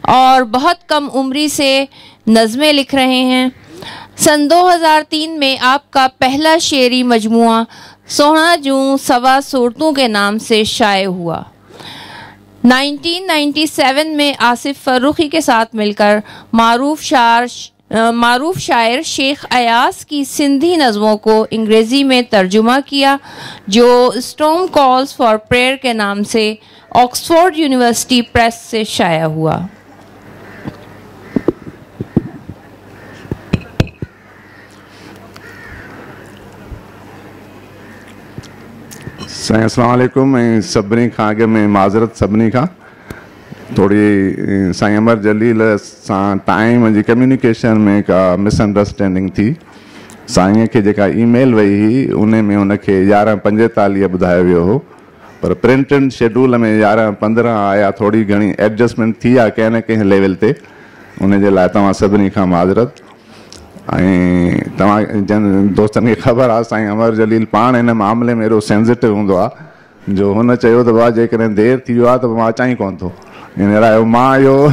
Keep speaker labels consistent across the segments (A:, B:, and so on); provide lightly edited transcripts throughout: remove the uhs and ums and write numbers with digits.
A: और बहुत कम उम्री से नज़में लिख रहे हैं। सन 2003 में आपका पहला शेरी मजमुआ सोहना जूं सवा सूरतों के नाम से शाये हुआ। 1997 में आसिफ फर्रुखी के साथ मिलकर मारूफ शायर शेख अयास की सिंधी नज़मों को अंग्रेज़ी में तर्जुमा किया, जो स्टॉर्म कॉल्स फॉर प्रेयर के नाम से ऑक्सफोर्ड यूनिवर्सिटी प्रेस से शाया हुआ।
B: साईं अस्सलाम वालेकुम। ऐं सभिनी खां अॻु में माज़रत सभिनी खां थोड़ी साईं अमर जलील सां टाइम जी कम्युनिकेशन में का मिसअंडरस्टैंडिंग थी। साईं खे जेका ईमेल वई हुई उन में उनखे 11:45 ॿुधायो वियो हो, पर प्रिंटेड शेड्यूल में 11:15 आया। थोड़ी घणी एडजस्टमेंट थी आहे कंहिं न कंहिं लेवल ते, उन जे लाइ तव्हां सभिनी खां माज़रत। ऐं तव्हां जन दोस्तनि खे ख़बर आहे साईं अमर जलील पाण हिन मामले में एॾो सेंसिटिव हूंदो आहे, जो हुन चयो त भाउ जेकॾहिं देरि थी वियो आहे त मां अचां ई कोन थो। इन लाइ मां इहो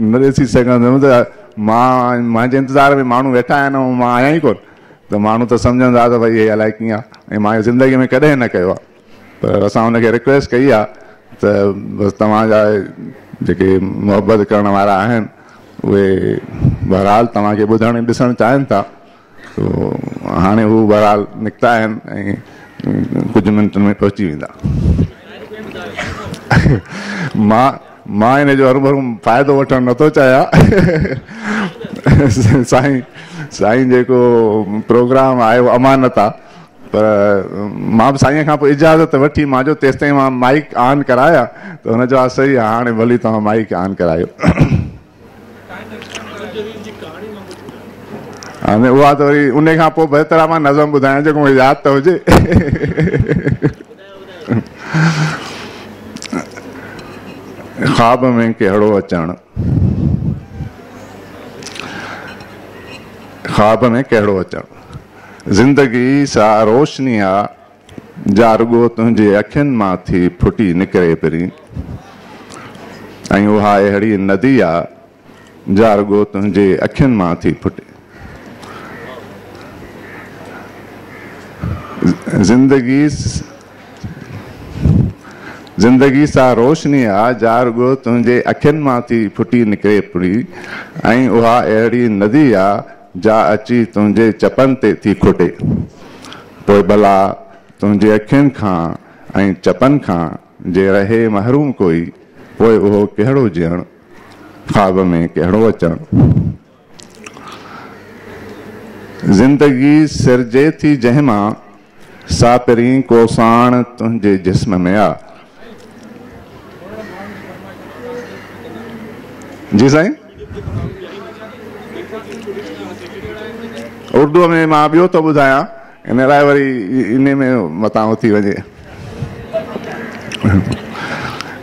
B: न ॾिसी सघंदुमि त मुंहिंजे इंतज़ार में माण्हू वेठा आहिनि ऐं मां आहियां ई कोन, त माण्हू त सम्झंदा त भई इहे अलाए कीअं आहे। ऐं मां ज़िंदगीअ में कॾहिं न कयो आहे, पर असां हुनखे रिक्वेस्ट कई आहे त बसि तव्हांजा जेके मुहबत करण वारा आहिनि उहे बहरहाल तव्हांखे ॿुधणु ॾिसणु चाहिनि था। हाणे हू बहरहाल निकिता आहिनि ऐं कुझु मिंटनि में पहुची वेंदा। मां हिन जो हरू फ़ाइदो वठणु नथो चाहियां। साईं जेको प्रोग्राम आहे उहो अमानत आहे, पर मां बि साईं खां पोइ इजाज़त वठी मां जो तेसि ताईं मां माइक ऑन करायां त हुन जो सही आहे। हाणे भली तव्हां माइक ऑन करायो। हाणे उहा त वरी उन खां पोइ बहितर आहे मां नज़म ॿुधायां जेको मूंखे यादि त हुजे। ख्वाब में कहिड़ो अचणु, ख्वाब में कहिड़ो अचणु, ज़िंदगी सा रोशनी आहे जा रुॻो तुंहिंजे अखियुनि मां थी फुटी निकिरे पई, ऐं उहा अहिड़ी नदी आहे जा रुॻो तुंहिंजे अखियुनि मां थी फुटे। ज़िंदगी सा रोशनी आहे जा रुॻो तुंहिंजे अखियुनि मां थी फुटी निकिरे पई, ऐं उहा अहिड़ी नदी आहे जा अची तुंहिंजे चपनि ते थी खुटे। पोइ भला तुंहिंजे अखियुनि खां ऐं चपनि खां जे रहे महरूम कोई, पोइ उहो कहिड़ो ॼणु, ख्वाब में कहिड़ो अचणु। ज़िंदगी सिरजे थी जंहिंमां सा पहिरीं को साण तुंहिंजे जिस्म में आहे। जी साईं, उर्दू में मां ॿियो थो ॿुधायां, इन लाइ वरी इन में मतां थी वञे।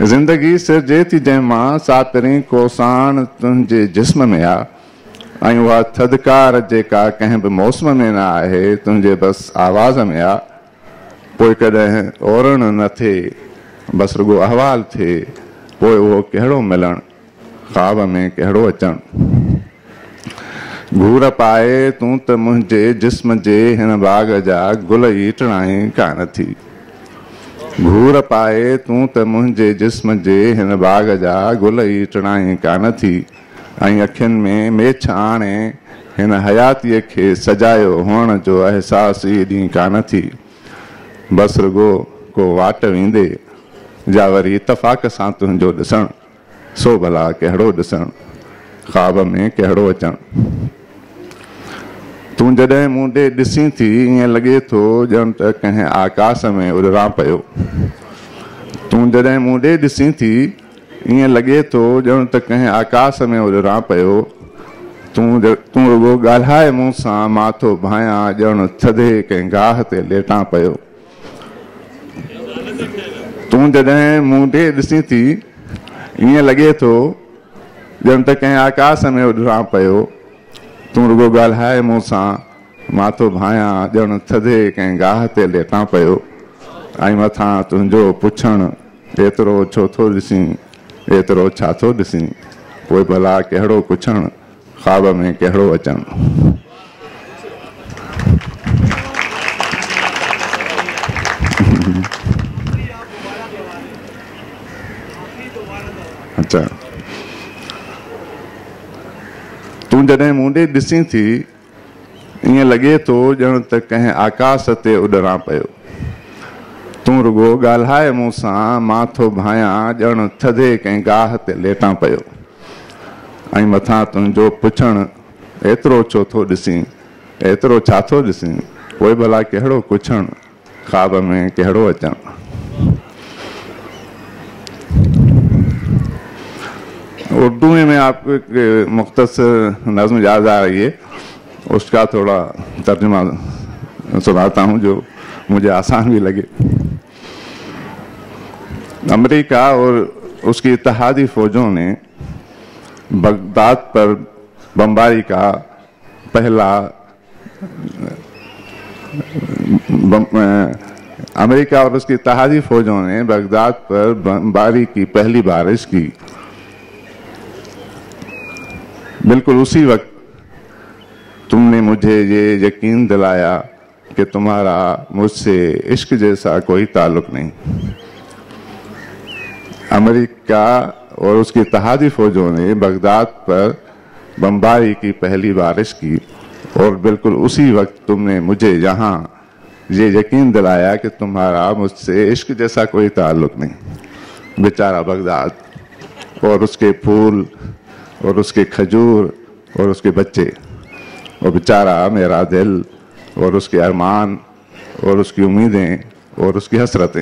B: ज़िंदगी सिरजे थी जंहिंमां सा पहिरीं को साण तुंहिंजे जिस्म में आहे, ऐं उहा थधिकार जेका कंहिं बि मौसम में न आहे तुंहिंजे बसि आवाज़ में आहे। पोइ कॾहिं ओरणु न थिए बसि रुॻो अहवाल थिए, पोइ उहो कहिड़ो मिलणु, ख्वाब में कहिड़ो अचणु। घूर पाए तूं त मुंहिंजे जिस्म जे हिन बाग़ जा गुल ई टिणाई कान थी। घूर पाए तूं त मुंहिंजे जिस्म जे हिन बाग़ जा गुल ई टिणाई कान थी, ऐं अखियुनि में मेछ आणे हिन हयातीअ खे सजायो हुअण जो अहसासु ई ॾींहुं कान थी। बसि रुॻो को वाट वेंदे जा वरी इतफ़ाक़ सां तुंहिंजो ॾिसणु, सो भला कहिड़ो ॾिसणु, ख्वाब में कहिड़ो अचणु। तूं जॾहिं मूं ॾे ॾिसी थी ईअं लॻे थो ॼण त कंहिं आकाश में उॾां पियो। तूं जॾहिं मूं ॾे ॾिसी थी ईअं लॻे थो ॼण त कंहिं आकाश में उॾां पियो। तूं रुॻो ॻाल्हाए मूं सां माथो भायां ॼण थधे कंहिं गाह ते लेटां पियो। तूं जॾहिं मूं ॾे ॾिसी थी ईअं लॻे थो ॼण त कंहिं आकाश में उॾां पियो। तूं रुॻो ॻाल्हाए मूं सां माथो भायां ॼण थधे कंहिं गाह ते लेटां पियो, ऐं मथां तुंहिंजो पुछणु एतिरो छो थो ॾिसीं, एतिरो छा थो ॾिसीं, पोइ भला कहिड़ो पुछणु, ख़्वाब में कहिड़ो अचणु। अच्छा, तूं जॾहिं मूं ॾे ॾिसी थी ईअं लॻे थो ॼण त कंहिं आकाश ते उॾरां पियो। तूं रुगो ॻाल्हाए मूंसां, मां थो भायां ॼण थधे कंहिं गाह ते लेटां पियो। ऐं मथां तुंहिंजो पुछणु, एतिरो छो थो ॾिसीं, एतिरो छा थो ॾिसीं, पोइ भला कहिड़ो पुछणु, ख़्वाब में कहिड़ो अचणु। उर्दू में आपको एक मुख्तसर नज़्म याद आ रही है, उसका थोड़ा तर्जुमा सुनाता हूँ जो मुझे आसान भी लगे। अमेरिका और उसकी इत्तेहादी फौजों ने बगदाद पर बमबारी का पहला अमेरिका और उसकी इत्तेहादी फौजों ने बगदाद पर बमबारी की पहली बारिश की। बिल्कुल उसी वक्त तुमने मुझे ये यकीन दिलाया कि तुम्हारा मुझसे इश्क जैसा कोई ताल्लुक नहीं। अमेरिका और उसकी इत्तेहादी फौजों ने बगदाद पर बमबारी की पहली बारिश की और बिल्कुल उसी वक्त तुमने मुझे यहाँ ये यकीन दिलाया कि तुम्हारा मुझसे इश्क जैसा कोई ताल्लुक नहीं। बेचारा बगदाद और उसके फूल और उसके खजूर और उसके बच्चे, और बेचारा मेरा दिल और उसके अरमान और उसकी उम्मीदें और उसकी हसरतें।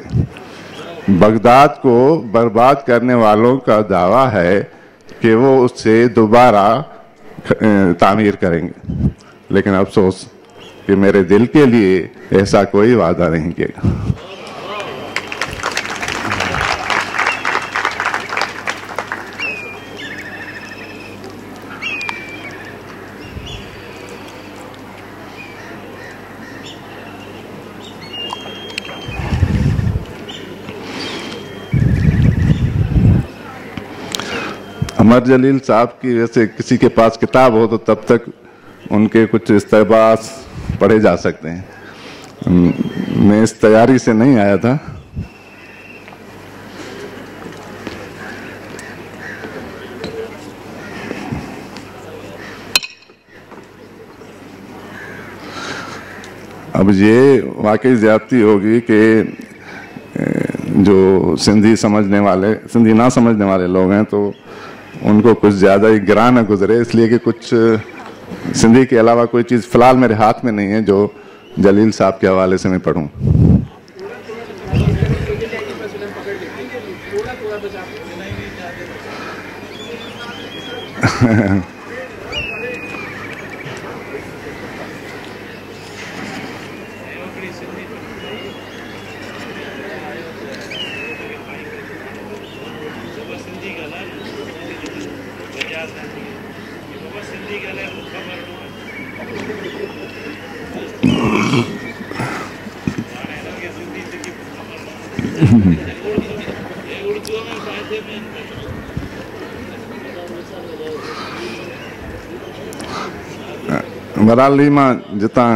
B: बगदाद को बर्बाद करने वालों का दावा है कि वो उससे दोबारा तामीर करेंगे, लेकिन अफसोस कि मेरे दिल के लिए ऐसा कोई वादा नहीं किया। अमर जलील साहब की वैसे किसी के पास किताब हो तो तब तक उनके कुछ इस्तेबास पढ़े जा सकते हैं। मैं इस तैयारी से नहीं आया था। अब ये वाकई ज्यादती होगी कि जो सिंधी ना समझने वाले लोग हैं तो उनको कुछ ज़्यादा ही गिरा न गुजरे, इसलिए कि कुछ सिंधी के अलावा कोई चीज़ फ़िलहाल मेरे हाथ में नहीं है जो जलील साहब के हवाले से मैं पढ़ूं। मराली मां जितां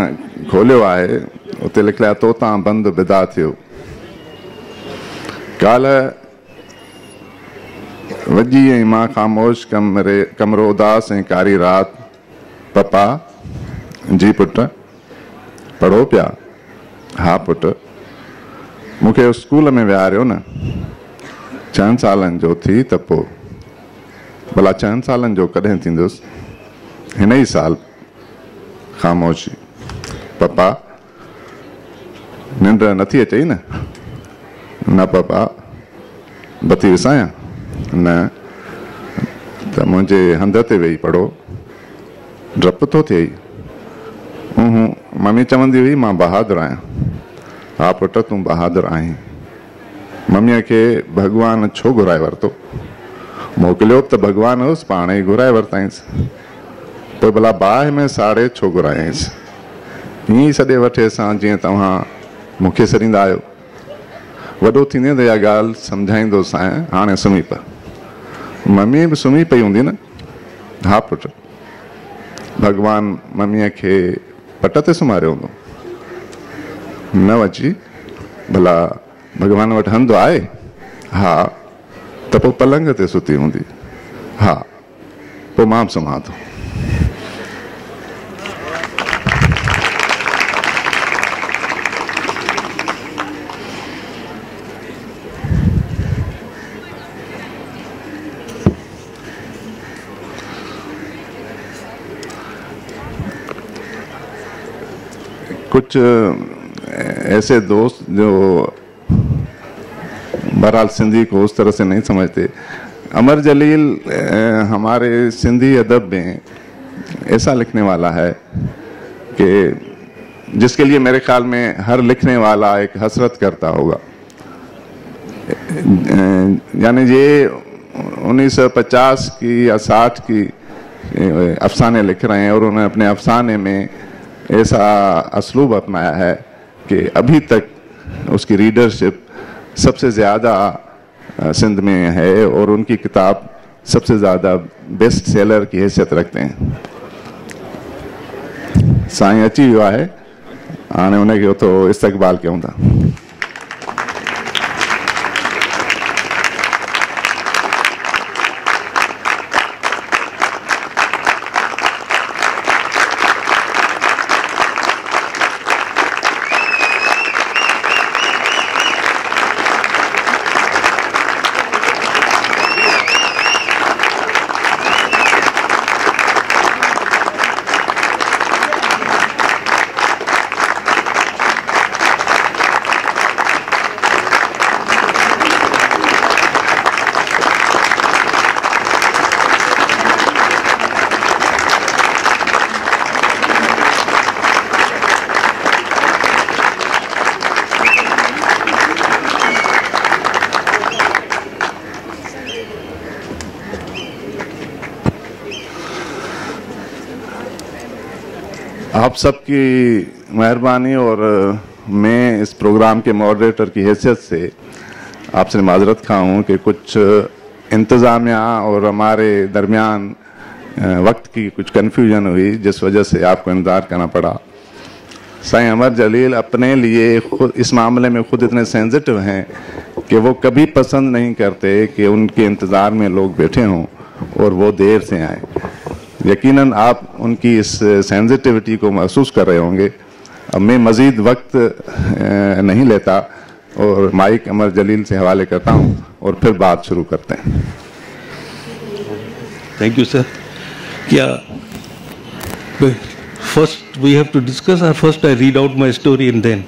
B: खोलियो आहे उते लिखियो आहे, तोतां बंद बिदा थियो। काल वॼी ऐं मां ख़ामोश कमरो उदास ऐं कारी रात। पपा जी पुट पढ़ो पिया? हा पुट। मूंखे स्कूल में विहारियो न। 6 सालनि जो थी त पोइ। भला 6 सालनि जो कॾहिं थींदुसि? हिन ई साल। ख़ामोशी। पपा निंड नथी अचई न? न पपा, बती विसायां? न त मुंहिंजे हंध ते वेही पढ़ो, डपु थो थिए। मम्मी चवंदी हुई मां बहादुर आहियां। हा पुट, तूं बहादुर आहीं। मम्मीअ खे भॻवान छो घुराए वरितो? मोकिलियो त भॻवान हुउसि, पाण ई घुराए वरिताईंसि। पोइ भला बाहि में साड़े छो घुरायईंसि? ईअं ई सॾे वठे सां जीअं तव्हां मूंखे सॾींदा आहियो। वॾो थींदे त इहा ॻाल्हि सम्झाईंदोसि। हाणे सुम्ही पए। मम्मी बि सुम्ही पई हूंदी न। हा पुट, भॻवान मम्मीअ खे पट ते सुम्हारियो हूंदो, न अची भला भॻवान वटि हंधु आहे? हा, त पोइ पलंग ते सुती हूंदी। हा, पोइ मां बि सुम्हां थो। कुछ ऐसे दोस्त जो बहरहाल सिंधी को उस तरह से नहीं समझते, अमर जलील हमारे सिंधी अदब में ऐसा लिखने वाला है कि जिसके लिए मेरे ख्याल में हर लिखने वाला एक हसरत करता होगा। यानी ये 1950 की या 60 की अफसाने लिख रहे हैं और उन्होंने अपने अफसाने में ऐसा असलूब अपनाया है कि अभी तक उसकी रीडरशिप सबसे ज़्यादा सिंध में है और उनकी किताब सबसे ज़्यादा बेस्ट सेलर की हैसियत रखते हैं। साईं अची वियो आहे, हाणे उनखे उथो इस्तक़बाल कयूं था। आप सबकी मेहरबानी और मैं इस प्रोग्राम के मॉडरेटर की हैसियत से आपसे माजरत खा हूँ कि कुछ इंतज़ामिया और हमारे दरमियान वक्त की कुछ कन्फ्यूजन हुई जिस वजह से आपको इंतज़ार करना पड़ा। साईं अमर जलील अपने लिए खुद इस मामले में खुद इतने सेंसिटिव हैं कि वो कभी पसंद नहीं करते कि उनके इंतज़ार में लोग बैठे हों और वो देर से आएँ। यकीनन आप उनकी इस सेंसिटिविटी को महसूस कर रहे होंगे। अब मैं मज़ीद वक्त नहीं लेता और माइक अमर जलील से हवाले करता हूं और फिर बात शुरू करते हैं।
C: Thank you sir. क्या first we have to discuss और first I read out my story and then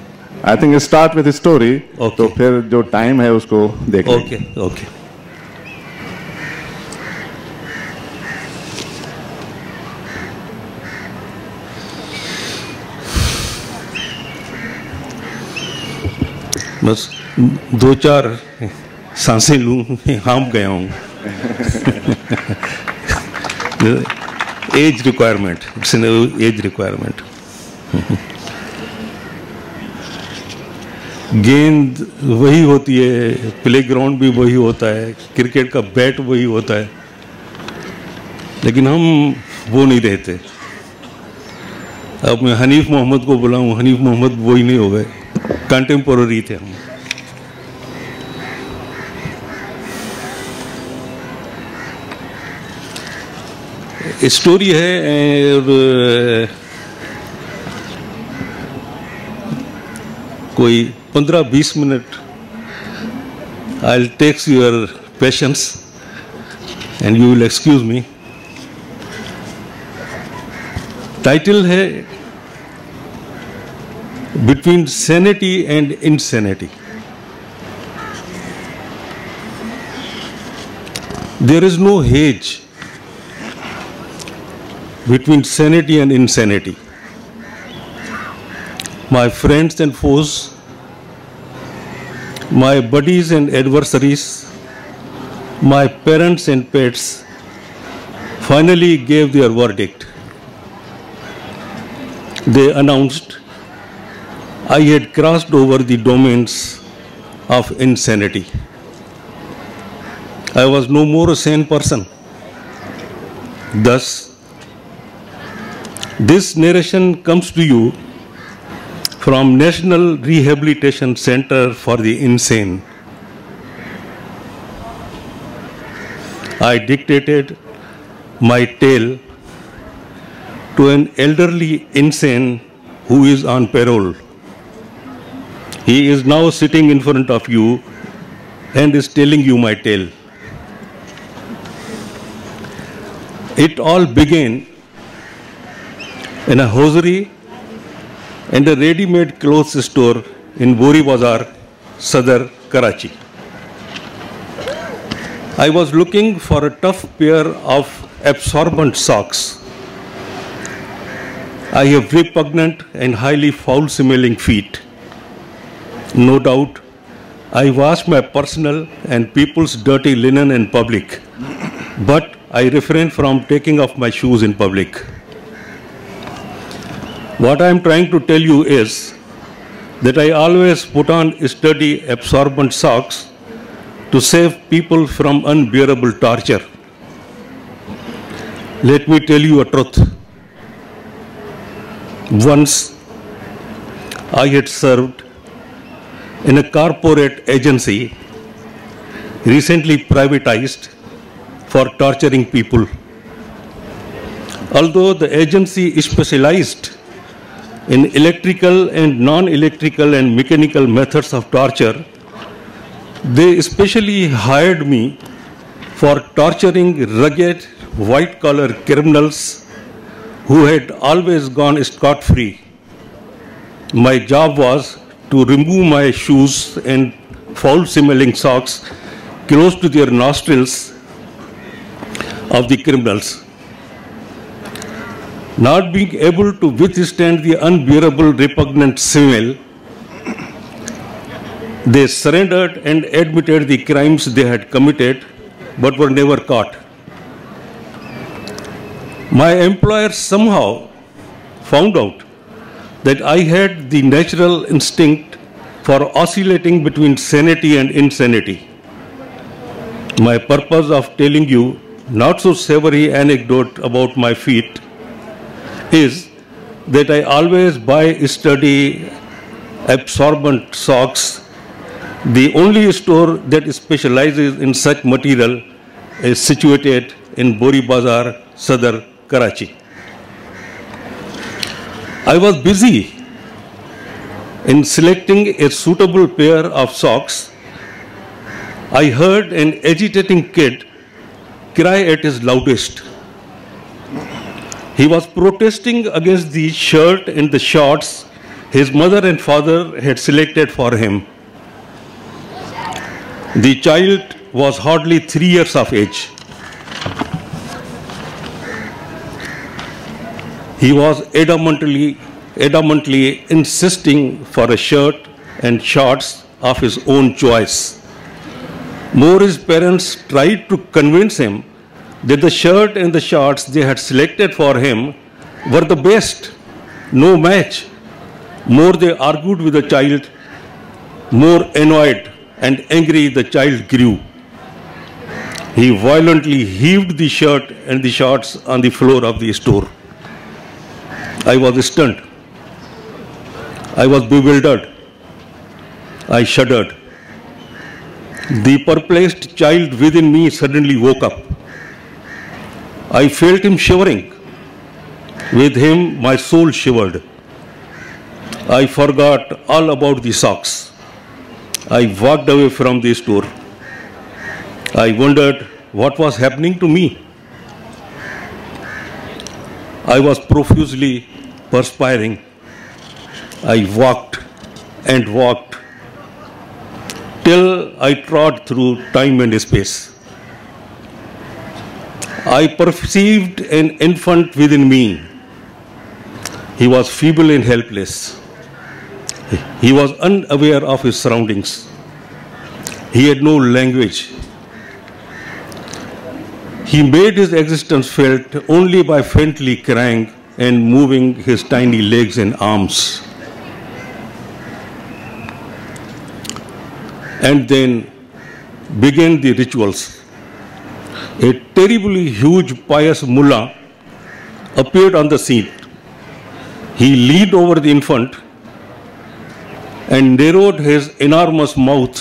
B: I think start with story. तो फिर जो टाइम है उसको देख लें।
C: Okay okay. बस 2-4 सांसें लूँ, हाँप गया हूँ। Age requirement, it's an age requirement. गेंद वही होती है, प्लेग्राउंड भी वही होता है, क्रिकेट का बैट वही होता है, लेकिन हम वो नहीं रहते। अब मैं हनीफ मोहम्मद को बुलाऊं, हनीफ मोहम्मद वही नहीं हो गए, कंटेम्पोररी थे हम। स्टोरी है और कोई 15-20 minute I will takes your patience and you will excuse me. Title है between sanity and insanity. There is no hedge between sanity and insanity. My friends and foes, my buddies and adversaries, my parents and pets finally gave their verdict. They announced I had crossed over the domains of insanity. I was no more a sane person. Thus, this narration comes to you from National Rehabilitation Center for the Insane. I dictated my tale to an elderly insane who is on parole. He is now sitting in front of you and is telling you my tale. It all began in a hosiery and a ready-made clothes store in Bori Bazaar, Sadar, Karachi. I was looking for a tough pair of absorbent socks. I have repugnant and highly foul-smelling feet. No doubt, I wash my personal and people's dirty linen in public, but I refrain from taking off my shoes in public. What I am trying to tell you is that I always put on sturdy, absorbent socks to save people from unbearable torture. Let me tell you a truth. Once, I had served in a corporate agency recently privatized for torturing people. Although the agency is specialized in electrical and non-electrical and mechanical methods of torture, they especially hired me for torturing rugged white-collar criminals who had always gone scot-free. My job was to remove my shoes and foul-smelling socks close to their nostrils of the criminals. Not being able to withstand the unbearable repugnant smell, they surrendered and admitted the crimes they had committed but were never caught. My employer somehow found out that I had the natural instinct for oscillating between sanity and insanity. My purpose of telling you not so savory anecdote about my feet is that I always buy sturdy, absorbent socks. The only store that specializes in such material is situated in Bori Bazaar, Sadar, Karachi. I was busy in selecting a suitable pair of socks. I heard an agitating kid cry at his loudest. He was protesting against the shirt and the shorts his mother and father had selected for him. The child was hardly 3 years of age. He was adamantly insisting for a shirt and shorts of his own choice. More, his parents tried to convince him that the shirt and the shorts they had selected for him were the best, no match. More they argued with the child, more annoyed and angry the child grew. He violently heaved the shirt and the shorts on the floor of the store. I was stunned. I was bewildered. I shuddered. The perplexed child within me suddenly woke up. I felt him shivering. With him, my soul shivered. I forgot all about the socks. I walked away from the store. I wondered what was happening to me. I was profusely perspiring. I walked and walked till I trod through time and space. I perceived an infant within me. He was feeble and helpless. He was unaware of his surroundings. He had no language. He made his existence felt only by faintly crying and moving his tiny legs and arms. And then began the rituals. a terribly huge pious mullah appeared on the scene. He leaned over the infant and narrowed his enormous mouth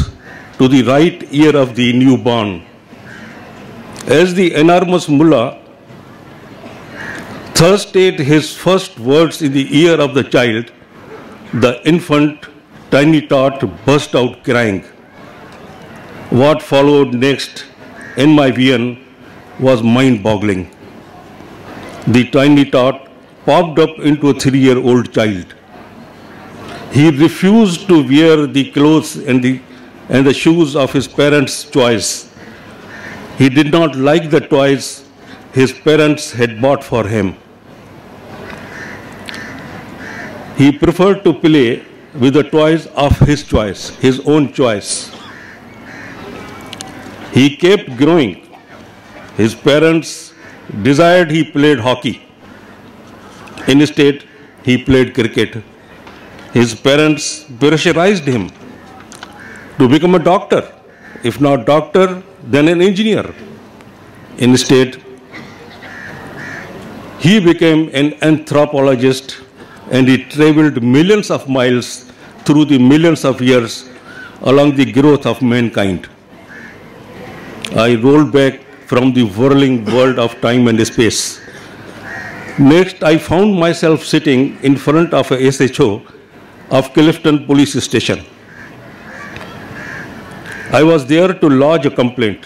C: to the right ear of the newborn. As the enormous mullah thrusted his first words in the ear of the child, the infant, tiny tot, burst out crying. What followed next in my vision was mind-boggling. The tiny tot popped up into a 3-year-old child. He refused to wear the clothes and the shoes of his parents' choice. He did not like the toys his parents had bought for him. He preferred to play with the toys of his choice, his own choice. He kept growing. His parents desired he played hockey. Instead, he played cricket. His parents pressurized him to become a doctor. If not doctor, then an engineer. Instead, he became an anthropologist, and he traveled millions of miles through the millions of years along the growth of mankind. I rolled back from the whirling world of time and space. Next, I found myself sitting in front of a SHO of Clifton Police Station. I was there to lodge a complaint.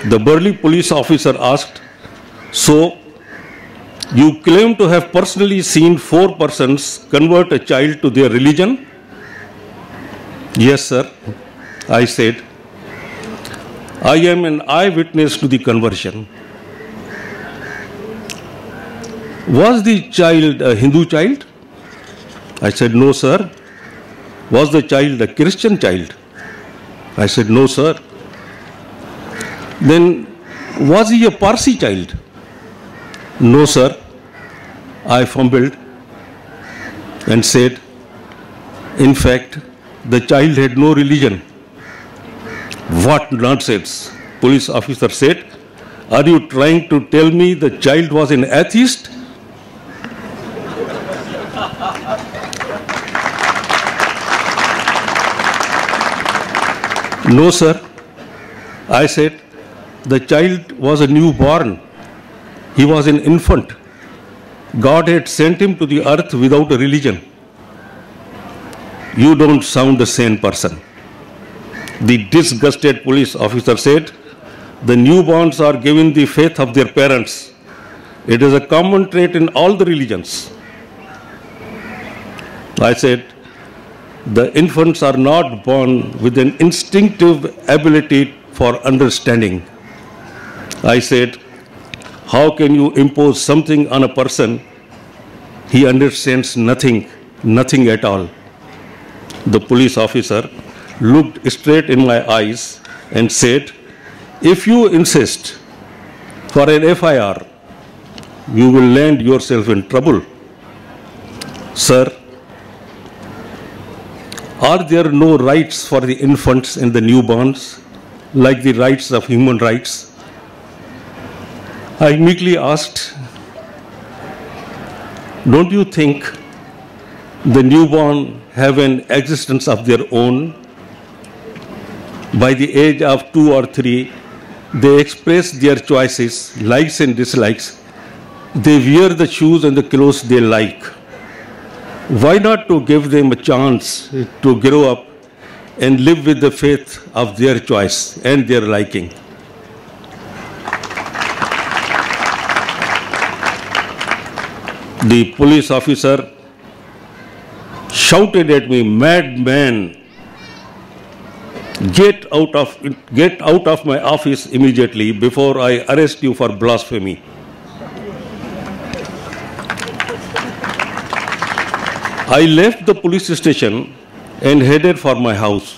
C: The burly police officer asked, "So, you claim to have personally seen 4 persons convert a child to their religion?" "Yes, sir," I said. "I am an eyewitness to the conversion." "Was the child a Hindu child?" I said, "No, sir." "Was the child a Christian child?" I said, "No, sir." "Then was he a Parsi child?" "No, sir." I fumbled and said, "In fact, the child had no religion." "What nonsense," police officer said. "Are you trying to tell me the child was an atheist?" "No, sir," I said. "The child was a newborn. He was an infant. God had sent him to the earth without a religion." "You don't sound a sane person," the disgusted police officer said. "The newborns are given the faith of their parents. It is a common trait in all the religions." I said, "The infants are not born with an instinctive ability for understanding." I said, "How can you impose something on a person? He understands nothing, nothing at all." The police officer looked straight in my eyes and said, "If you insist for an FIR, you will land yourself in trouble." "Sir, are there no rights for the infants and the newborns, like the rights of human rights?" I meekly asked, "Don't you think the newborn have an existence of their own? By the age of 2 or 3, they express their choices, likes and dislikes. They wear the shoes and the clothes they like. Why not to give them a chance to grow up and live with the faith of their choice and their liking?" The police officer shouted at me, "Madman, get out of my office immediately before I arrest you for blasphemy." I left the police station and headed for my house.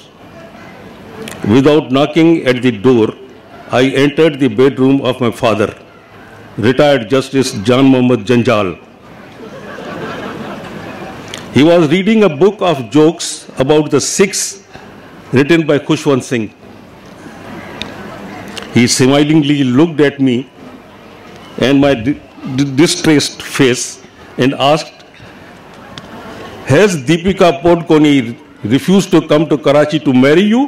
C: Without knocking at the door, I entered the bedroom of my father, retired Justice John Mohammad Janjal. He was reading a book of jokes about the Sikhs written by Khushwant Singh. He smilingly looked at me and my distressed face and asked, "Has Deepika Podkoni refused to come to Karachi to marry you?"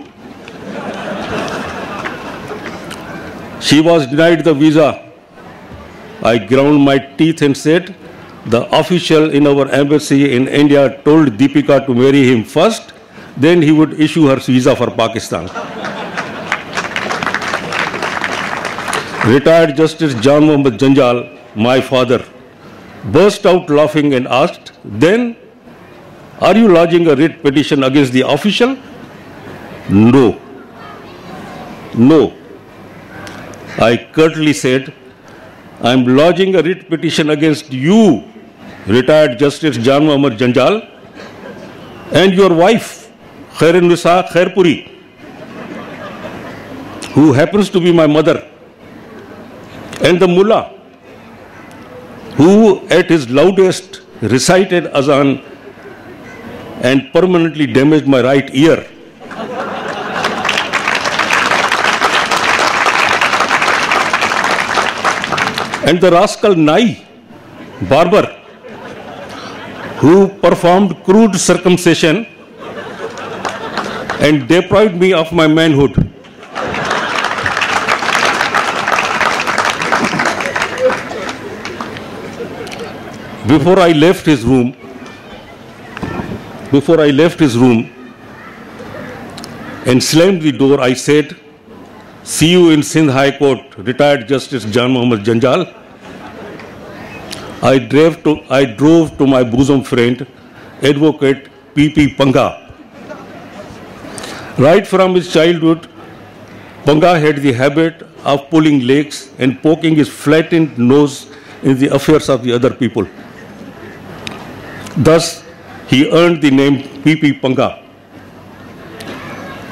C: She was denied the visa. I ground my teeth and said, "The official in our embassy in India told Deepika to marry him first, then he would issue her visa for Pakistan." Retired Justice John Mohammed Janjal, my father, burst out laughing and asked, "Then, are you lodging a writ petition against the official?" "No." "No." I curtly said, "I am lodging a writ petition against you, retired Justice John Mohammed Janjal, and your wife, Khairun-Nisa Khairpuri, who happens to be my mother, and the mullah, who at his loudest recited azan and permanently damaged my right ear. And the rascal Nai, barber, who performed crude circumcision and deprived me of my manhood. Before I left his room and slammed the door, I said, "See you in Sindh High Court, retired Justice John Mohammed Janjal." I drove to my bosom friend, Advocate P.P. Panga. Right from his childhood, Panga had the habit of pulling legs and poking his flattened nose in the affairs of the other people. Thus, he earned the name P.P. Panga.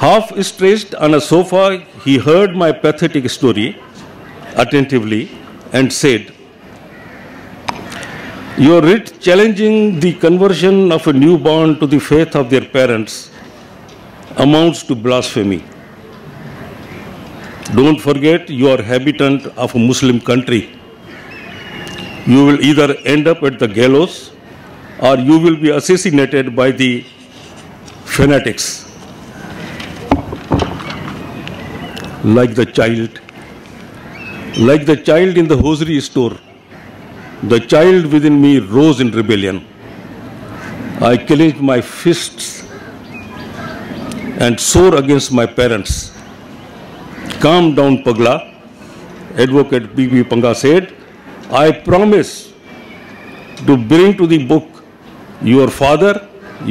C: Half stretched on a sofa, he heard my pathetic story attentively and said, "Your writ challenging the conversion of a newborn to the faith of their parents amounts to blasphemy. Don't forget you are habitant of a Muslim country. You will either end up at the gallows or you will be assassinated by the fanatics." Like the child in the hosiery store, the child within me rose in rebellion. I clenched my fists and swore against my parents. "Calm down, Pagla," Advocate P.P. Panga said. "I promise to bring to the book your father,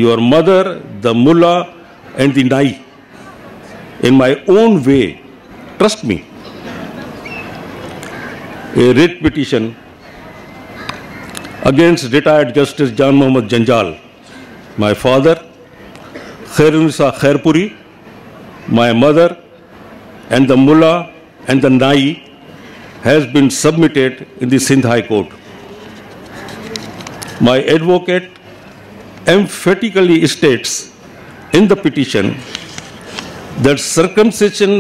C: your mother, the mullah, and the nai in my own way. Trust me." A writ petition against retired Justice John Mohammed Janjal, my father, Khairun-Nisa Khairpuri, my mother, and the mullah and the nai has been submitted in the Sindh High Court. My advocate emphatically states in the petition that circumcision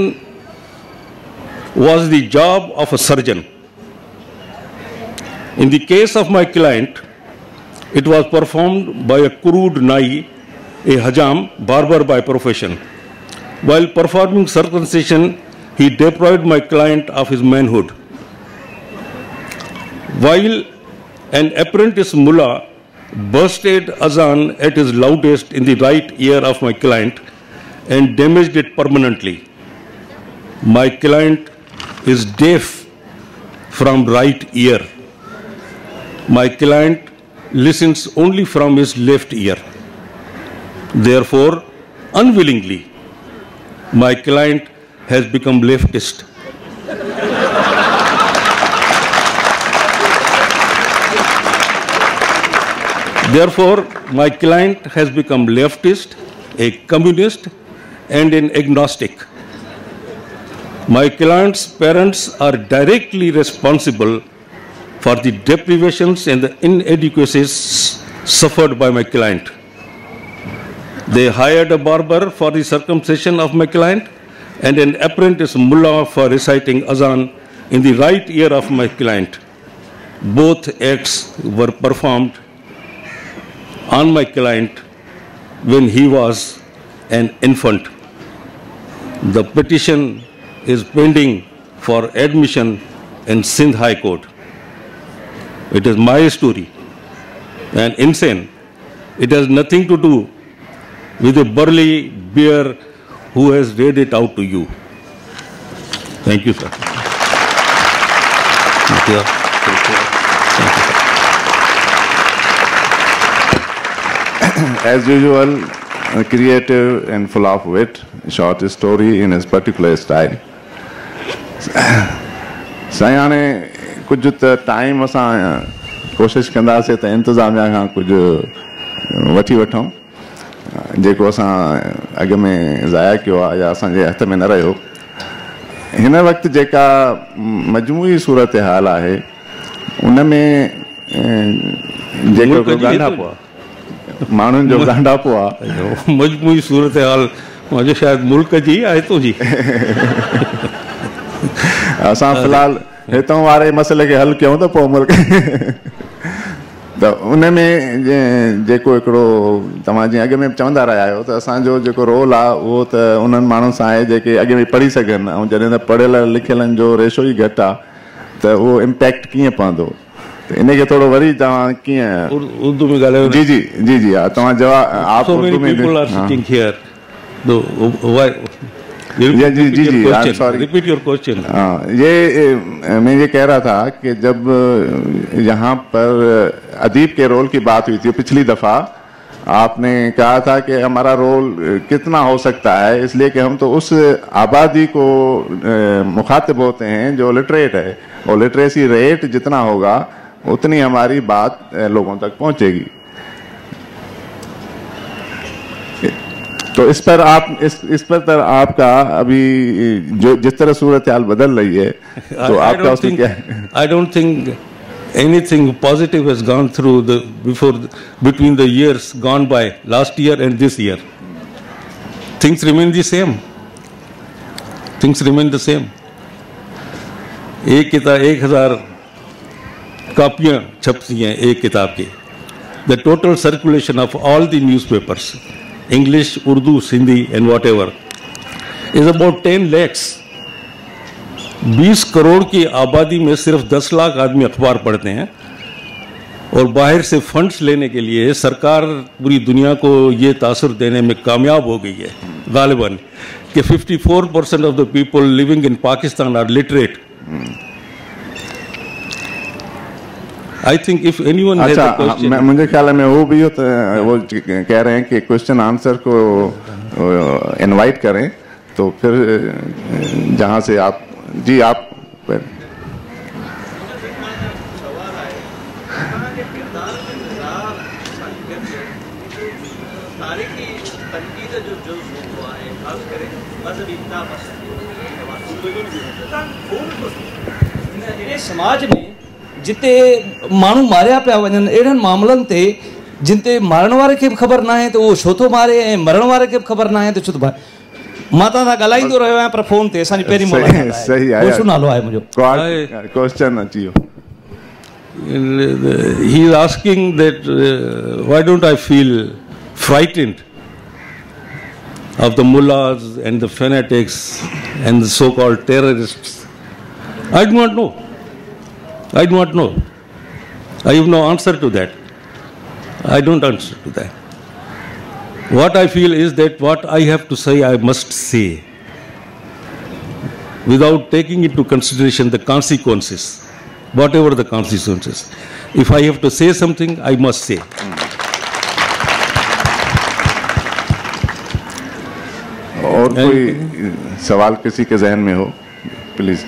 C: was the job of a surgeon. In the case of my client, it was performed by a crude nai, a hajam, barber by profession. While performing circumcision, he deprived my client of his manhood. While an apprentice mullah bursted azan at his loudest in the right ear of my client and damaged it permanently. My client is deaf from right ear. My client listens only from his left ear. Therefore, unwillingly, my client has become leftist. Therefore, my client has become leftist, a communist, and an agnostic. My client's parents are directly responsible for the deprivations and the inadequacies suffered by my client. They hired a barber for the circumcision of my client, and an apprentice mullah for reciting azan in the right ear of my client. Both acts were performed on my client when he was an infant. The petition is pending for admission in Sindh High Court. It is my story and insane. It has nothing to do with a burly bear who has read it out to you. Thank you, sir. Thank you.
B: As usual, creative and full of wit, short story in his particular style. साईं हाणे कुझु त time असां कोशिशि कंदासीं त इंतिज़ामिया खां कुझु वठी वठूं जेको असां अॻु में ज़ाया कयो आहे या असांजे हथ में न रहियो। हिन वक़्तु जेका मजमूई सूरत हाल आहे उन में जेको ॻाल्हाइबो आहे माण्हुनि जो ॻाल्हाइबो आहे
C: मजमूई सूरत हाल मुंहिंजो शायदि मुल्क जी आहे तो जी
B: असां फ़िलहाल हितां वारे मसइले खे हल कयूं त पोइ मुल्क त उन में जेको हिकिड़ो तव्हां जीअं अॻु में चवंदा रहिया आहियो त असांजो जेको रोल आहे उहो त उन्हनि माण्हुनि सां आहे जेके अॻु में पढ़ी सघनि ऐं जॾहिं त पढ़ियल लिखियलनि जो रेशो ई घटि आहे त उहो इम्पैक्ट कीअं पवंदो त इनखे थोरो वरी तव्हां कीअं
C: उर्दू में ॻाल्हायो?
B: जी जी जी जी हा तव्हां जवाब आप उर्दू में जी जी जी जी सॉरी
C: रिपीट योर क्वेश्चन।
B: ये मैं ये कह रहा था कि जब यहाँ पर अदीब के रोल की बात हुई थी पिछली दफ़ा आपने कहा था कि हमारा रोल कितना हो सकता है इसलिए कि हम तो उस आबादी को मुखातिब होते हैं जो लिटरेट है और लिटरेसी रेट जितना होगा उतनी हमारी बात लोगों तक पहुँचेगी। तो इस पर आप इस पर आपका अभी जो जिस तरह सूरत हाल बदल रही है तो आपका उसमें क्या है?
C: I don't think anything positive has gone through between the years gone by, last year and this year. Things remain the same. Things remain the same. एक किताब 1000 कापियां छपती हैं एक किताब की. The total circulation of all the newspapers, English, Urdu, Sindhi and whatever, is about 10 lakhs. 20 crore की आबादी में सिर्फ 10 लाख आदमी अखबार पढ़ते हैं और बाहर से फंड्स लेने के लिए सरकार पूरी दुनिया को ये तासुर देने में कामयाब हो गई है गालिबन कि 54% of the people living in Pakistan are literate. I think if anyone has a question,
B: मुझे ख्याल में वो भी होता है, वो कह रहे हैं कि क्वेश्चन आंसर को इनवाइट करें तो फिर जहाँ से आप जी आप
D: समाज में जिते माण्हू मारिया पिया वञनि अहिड़नि मामलनि ते जिन ते मारण वारे खे बि ख़बर न आहे त उहो छो थो मारे ऐं मरण वारे खे बि ख़बर न आहे त छो थो मारे। मां तव्हां सां ॻाल्हाईंदो रहियो आहियां पर फोन ते असांजी पहिरीं मुलाक़ात आहे।
B: सही आहे
D: छो नालो आहे मुंहिंजो
B: क्वेश्चन अची वियो।
C: he is asking that why don't I feel frightened of the mullahs and the fanatics and the so-called terrorists. I do not know. I do not know. I have no answer to that. I don't answer to that. What I feel is that what I have to say, I must say, without taking into consideration the consequences, whatever the consequences. If I have to say something, I must say.
B: और कोई सवाल किसी के जहन में हो, please.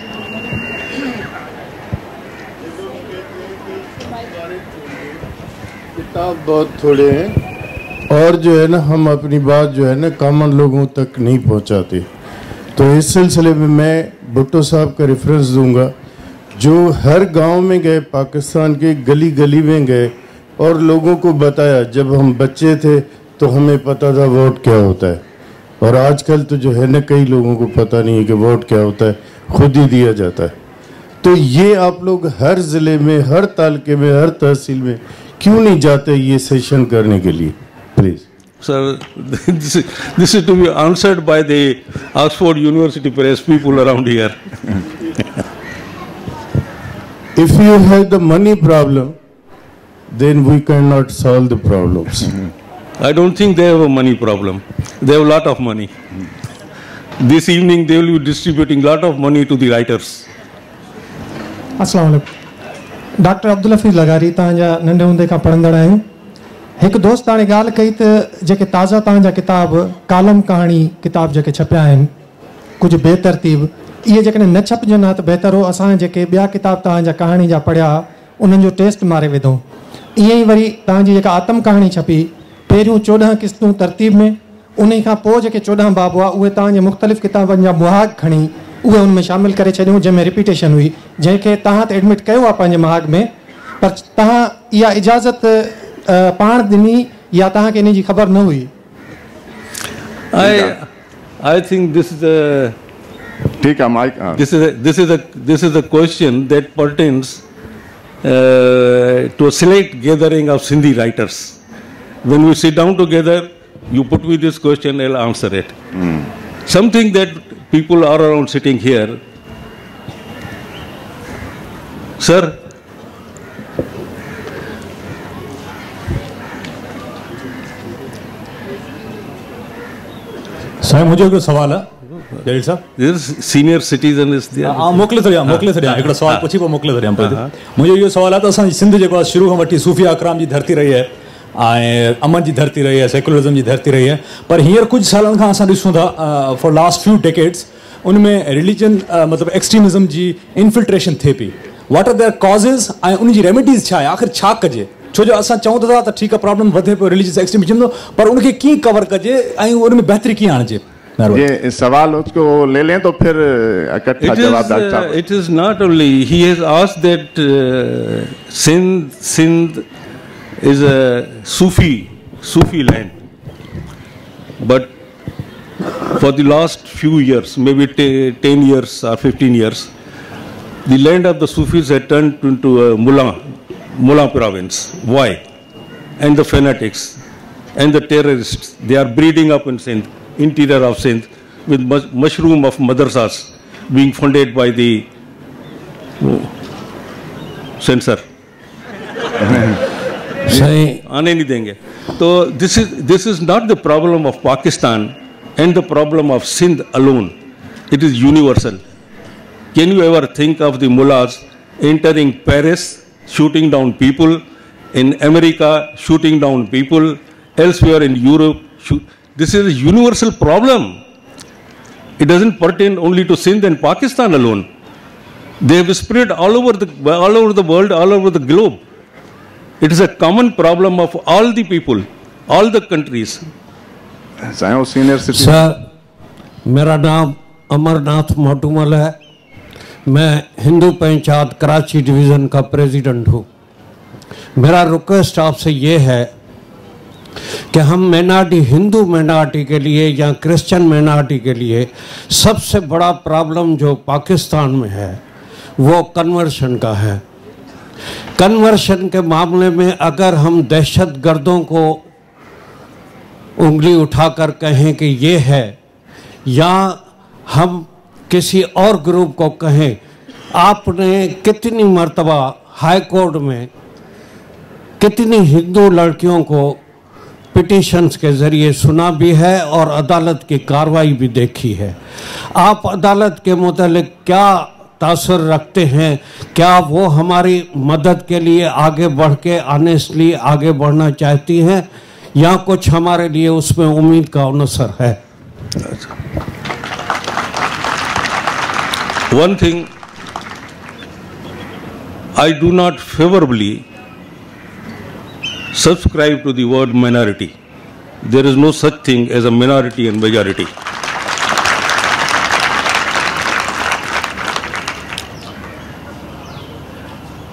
E: किताब बहुत थोड़े हैं और जो है ना हम अपनी बात जो है ना कॉमन लोगों तक नहीं पहुंचाते। तो इस सिलसिले में मैं भुट्टो साहब का रेफरेंस दूंगा जो हर गांव में गए, पाकिस्तान के गली गली में गए और लोगों को बताया। जब हम बच्चे थे तो हमें पता था वोट क्या होता है और आजकल तो जो है ना कई लोगों को पता नहीं है कि वोट क्या होता है, खुद ही दिया जाता है। तो ये आप लोग हर ज़िले में, हर तालके में, हर तहसील में क्यों नहीं जाते ये सेशन करने के लिए? Please
C: Sir, this is to be answered by the Oxford University press people around here.
E: If you have the money problem, then we cannot solve the problems.
C: I don't think they have a money problem. They have a lot of money. This evening they will be distributing a lot of money to the writers.
F: अस्सलाम वालेकुम। Doctor Abdul Hafeez लगारी तव्हांजा नंढे हूंदे खां पढ़ंदड़ आहियूं। हिकु दोस्त हाणे ॻाल्हि कई त जेके ताज़ा तव्हांजा किताब कालम कहाणी किताब जेके छपिया आहिनि कुझु बेतरतीब, इहे जेकॾहिं न छपजनि हा त बहितर हो असां जेके ॿिया किताब तव्हांजा कहाणी जा पढ़िया उन्हनि जो टेस्ट मारे विधूं। ईअं ई वरी तव्हांजी जेका आतम कहाणी छपी पहिरियों 14 किस्तूं तरतीब में, उन खां पोइ जेके 14 बाब हुआ उहे तव्हांजे मुख़्तलिफ़ किताबनि जा मुहाग खणी उहे उन में शामिल करे छॾियूं, जंहिंमें रिपीटेशन हुई, जंहिंखे तव्हां त एडमिट कयो आहे पंहिंजे महाग में, पर तव्हां इहा इजाज़त पाण ॾिनी या तव्हांखे इन जी ख़बर न हुई?
C: I think this is a
B: ठीक है mic.
C: this is a question that pertains to a select gathering of Sindhi writers. When we sit down together, you put me this question, I'll answer it. Something that people are around sitting here. Sir,
G: साईं मुझे हिकिड़ो सवाल आहे जलील साहब।
C: this senior citizen is there.
G: मोकिले थो ॾियां हिकिड़ो सवाल पुछी पोइ मोकिले थो ॾियां। मुंहिंजो इहो सवाल आहे त असांजी सिंध जेको आहे शुरू खां वठी सूफ़ी अकराम जी धरती रही आहे ऐं अमन जी धरती रही आहे, सेकुलरिज़म जी धरती रही आहे, पर हींअर कुझु सालनि खां असां ॾिसूं था फॉर लास्ट फ्यू डेकेड्स उनमें रिलीजन मतिलबु एक्सट्रीमिज़म जी इन्फिल्ट्रेशन थिए पई। वॉट आर देयर कॉज़िस ऐं उनजी रेमेडीज़ छा आहे? आख़िर छा कजे? छो जो असां चऊं था त ठीकु आहे प्रॉब्लम वधे पियो रिलीजियस एक्सट्रीमिज़म जो, पर उनखे कीअं कवर कजे ऐं उनमें बहितरी कीअं आणिजे?
B: ये सवाल उसको ले लें तो फिर इकट्ठा जवाब डॉक्टर साहब।
C: It is not only, he has asked that Sindh is a Sufi land, but for the last few years, maybe 10 years or 15 years, the land of the Sufis had turned into a Mullah province. Why? And the fanatics and the terrorists, they are breeding up in Sindh, interior of Sindh, with mushroom of madrasas being funded by the censor. आने नहीं देंगे। तो this is not the problem of Pakistan and the problem of Sindh alone. It is universal. Can you ever think of the mullahs entering Paris, shooting down people, in America shooting down people, elsewhere in Europe? This is a universal problem. It doesn't pertain only to Sindh and Pakistan alone. They have spread all over the world, all over the globe. It is a common problem of all the people, all the countries.
H: Sir, मेरा नाम अमरनाथ मोटूमल है। मैं Hindu panchayat Karachi division का president हूँ। मेरा request आपसे ये है कि हम माइनॉरिटी, हिंदू माइनॉरिटी के लिए या क्रिश्चियन माइनॉरिटी के लिए सबसे बड़ा प्रॉब्लम जो पाकिस्तान में है वो कन्वर्शन का है। कन्वर्शन के मामले में अगर हम दहशत गर्दों को उंगली उठाकर कहें कि ये है, या हम किसी और ग्रुप को कहें, आपने कितनी मर्तबा हाई कोर्ट में कितनी हिंदू लड़कियों को पिटीशंस के ज़रिए सुना भी है और अदालत की कार्रवाई भी देखी है। आप अदालत के मुतालिक क्या तासुर रखते हैं? क्या वो हमारी मदद के लिए आगे बढ़ के ऑनेस्टली आगे बढ़ना चाहती हैं, या कुछ हमारे लिए उसमें उम्मीद का अवसर है?
C: One thing, I do not favorably subscribe to the word minority. There is no such thing as a minority and majority.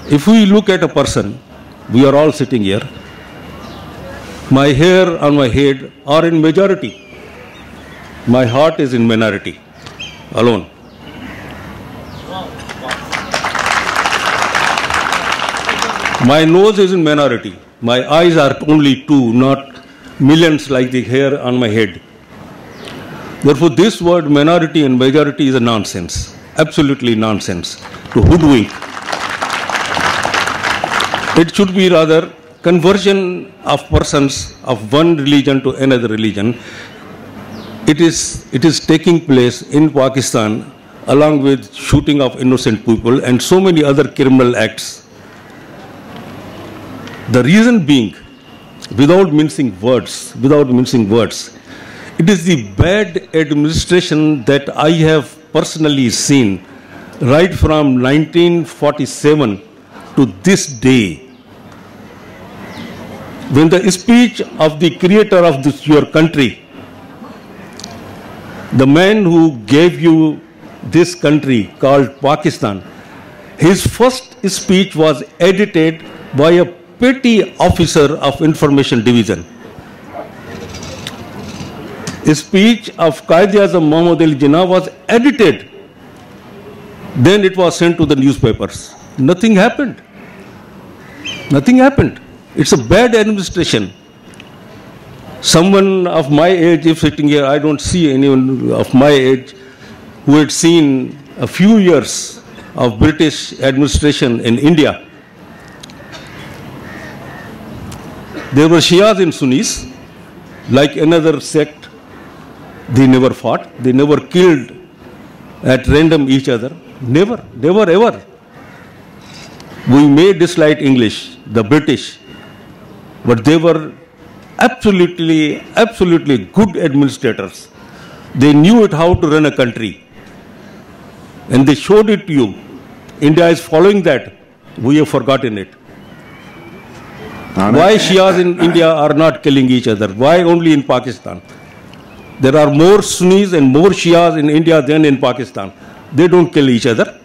C: If we look at a person, we are all sitting here, my hair on my head are in majority. My heart is in minority alone. My nose is in minority. My eyes are only two, not millions like the hair on my head. Therefore, this word minority and majority is a nonsense, absolutely nonsense, to hoodwink. It should be rather conversion of persons of one religion to another religion. It is taking place in Pakistan along with shooting of innocent people and so many other criminal acts. The reason being, without mincing words, it is the bad administration that I have personally seen right from 1947 to this day. When the speech of the creator of your country, the man who gave you this country called Pakistan, his first speech was edited by a petty officer of information division. A speech of Qaid-e-Azam Muhammad Ali Jinnah was edited. Then it was sent to the newspapers. Nothing happened. Nothing happened. It's a bad administration. Someone of my age, if sitting here, I don't see anyone of my age who had seen a few years of British administration in India. There were Shias and Sunnis, like another sect. They never fought. They never killed at random each other. Never ever. We may dislike English, the British, but they were absolutely good administrators. They knew how to run a country. And they showed it to you. India is following that. We have forgotten it. Why Shias in India are not killing each other? Why only in Pakistan? There are more Sunnis and more Shias in India than in Pakistan. They don't kill each other.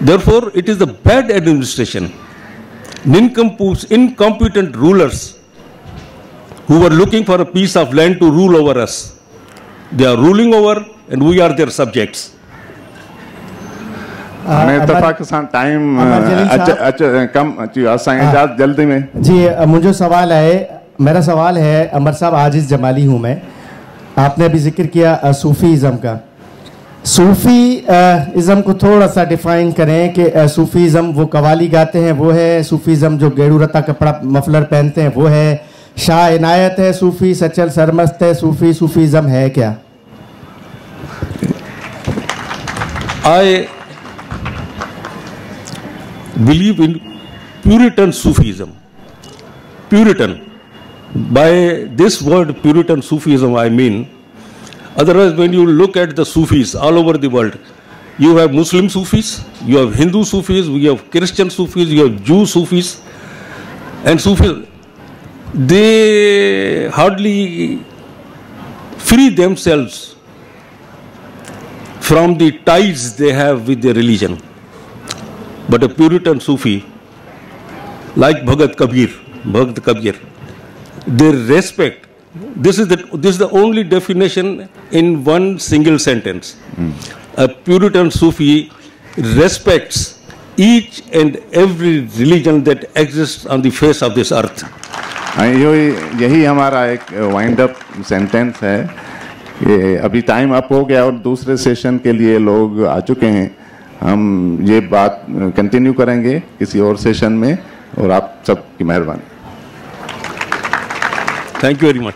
C: Therefore, it is the bad administration, nincompoops, incompetent rulers who were looking for a piece of land to rule over us. They are ruling over and we are their subjects.
B: Pakistan time कम असां जल्दी में
I: जी मुझे सवाल है मेरा सवाल है अमर साहब आजिज जमाली हूँ मैं आपने अभी जिक्र किया सूफीज़म का सूफी इज़म को थोड़ा सा डिफाइन करें कि सूफीज़म वो कवाली गाते हैं वो है सूफीज़म जो गेड़ू रत्ता कपड़ा मफलर पहनते हैं वो है शाह इनायत है सूफी सचल सरमस्त है सूफीज़म है क्या
C: I believe in Puritan Sufism. Puritan. By this word Puritan Sufism I mean, otherwise when you look at the Sufis all over the world, you have Muslim Sufis, you have Hindu Sufis, you have Christian Sufis, you have Jew Sufis, and Sufis, they hardly free themselves from the ties they have with their religion. But a Puritan Sufi, like Bhagat Kabir, they respect. This is the only definition in one single sentence. A Puritan Sufi respects each and every religion that exists on the face of this earth.
B: यही हमारा एक wind up sentence है कि अभी time up हो गया और दूसरे सेशन के लिए लोग आ चुके हैं हम ये बात कंटिन्यू करेंगे किसी और सेशन में और आप सबकी मेहरबानी
C: थैंक यू वेरी मच